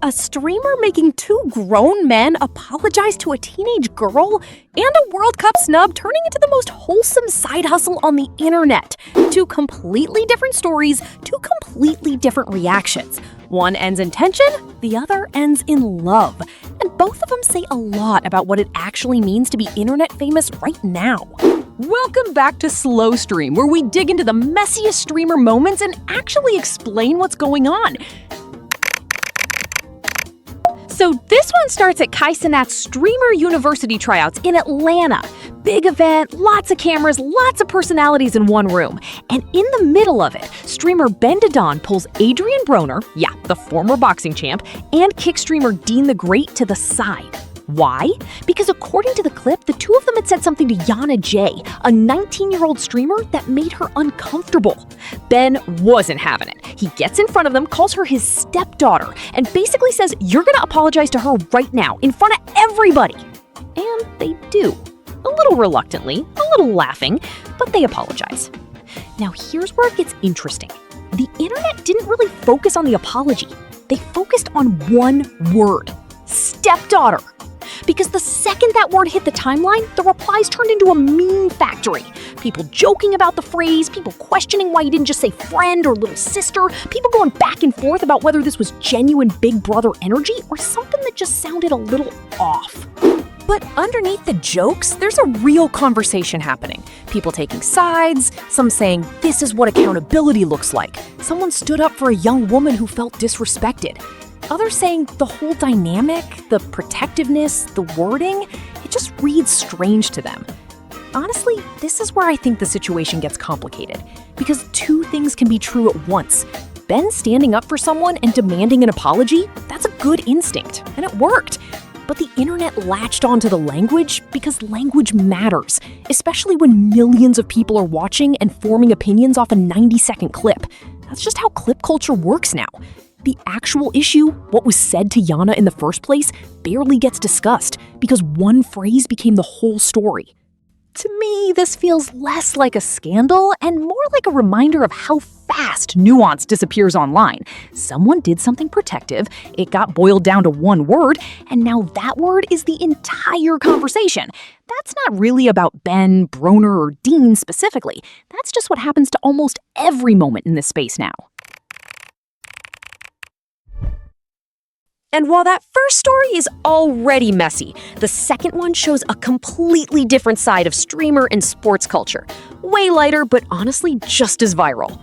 A streamer making two grown men apologize to a teenage girl, and a World Cup snub turning into the most wholesome side hustle on the internet. Two completely different stories, two completely different reactions. One ends in tension, the other ends in love. And both of them say a lot about what it actually means to be internet famous right now. Welcome back to Slow Stream, where we dig into the messiest streamer moments and actually explain what's going on. So this one starts at Kai Cenat's Streamer University tryouts in Atlanta. Big event, lots of cameras, lots of personalities in one room. And in the middle of it, streamer BenDaDonnn pulls Adrien Broner, the former boxing champ, and kick streamer Deen the Great to the side. Why? Because according to the clip, the two of them had said something to Yonna J, a 19-year-old streamer, that made her uncomfortable. Ben wasn't having it. He gets in front of them, calls her his stepdaughter, and basically says, "You're gonna apologize to her right now, in front of everybody." And they do. A little reluctantly, a little laughing, but they apologize. Now here's where it gets interesting. The internet didn't really focus on the apology. They focused on one word: stepdaughter. Because the second that word hit the timeline, the replies turned into a meme factory. People joking about the phrase, people questioning why you didn't just say friend or little sister, people going back and forth about whether this was genuine Big Brother energy or something that just sounded a little off. But underneath the jokes, there's a real conversation happening. People taking sides, some saying, "This is what accountability looks like." Someone stood up for a young woman who felt disrespected. Others saying the whole dynamic, the protectiveness, the wording, it just reads strange to them. Honestly, this is where I think the situation gets complicated, because two things can be true at once. Ben standing up for someone and demanding an apology, that's a good instinct, and it worked. But the internet latched onto the language because language matters, especially when millions of people are watching and forming opinions off a 90-second clip. That's just how clip culture works now. The actual issue, what was said to Yonna in the first place, barely gets discussed because one phrase became the whole story. To me, this feels less like a scandal and more like a reminder of how fast nuance disappears online. Someone did something protective, it got boiled down to one word, and now that word is the entire conversation. That's not really about Ben, Broner, or Deen specifically. That's just what happens to almost every moment in this space now. And while that first story is already messy, the second one shows a completely different side of streamer and sports culture. Way lighter, but honestly just as viral.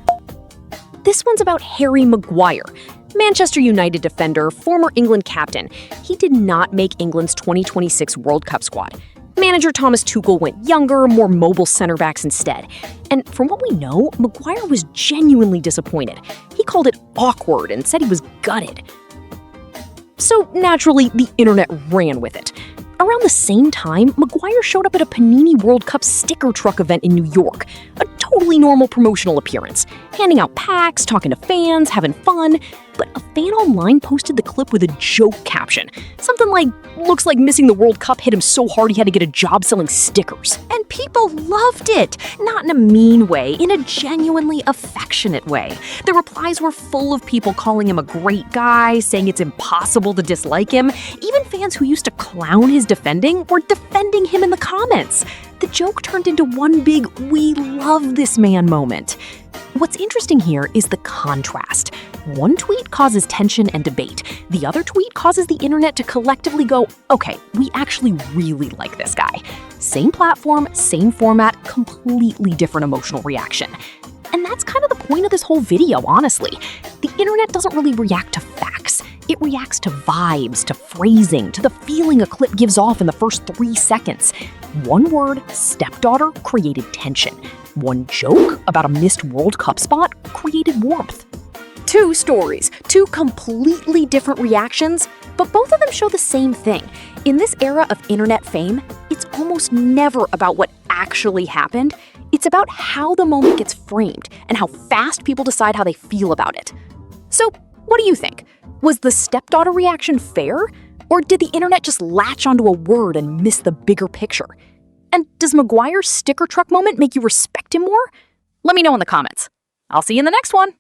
This one's about Harry Maguire, Manchester United defender, former England captain. He did not make England's 2026 World Cup squad. Manager Thomas Tuchel went younger, more mobile center backs instead. And from what we know, Maguire was genuinely disappointed. He called it awkward and said he was gutted. So naturally, the internet ran with it. Around the same time, Maguire showed up at a Panini World Cup sticker truck event in New York, a totally normal promotional appearance, handing out packs, talking to fans, having fun. But a fan online posted the clip with a joke caption. Something like, "Looks like missing the World Cup hit him so hard he had to get a job selling stickers." And people loved it. Not in a mean way, in a genuinely affectionate way. The replies were full of people calling him a great guy, saying it's impossible to dislike him. Even fans who used to clown his defending were defending him in the comments. The joke turned into one big "we love this man" moment. What's interesting here is the contrast. One tweet causes tension and debate. The other tweet causes the internet to collectively go, "Okay, we actually really like this guy." Same platform, same format, completely different emotional reaction. And that's kind of the point of this whole video, honestly. The internet doesn't really react to facts. It reacts to vibes, to phrasing, to the feeling a clip gives off in the first 3 seconds. One word, stepdaughter, created tension. One joke about a missed World Cup spot created warmth. Two stories, two completely different reactions, but both of them show the same thing. In this era of internet fame, it's almost never about what actually happened. It's about how the moment gets framed and how fast people decide how they feel about it. So, what do you think? Was the stepdaughter reaction fair? Or did the internet just latch onto a word and miss the bigger picture? And does Maguire's sticker truck moment make you respect him more? Let me know in the comments. I'll see you in the next one.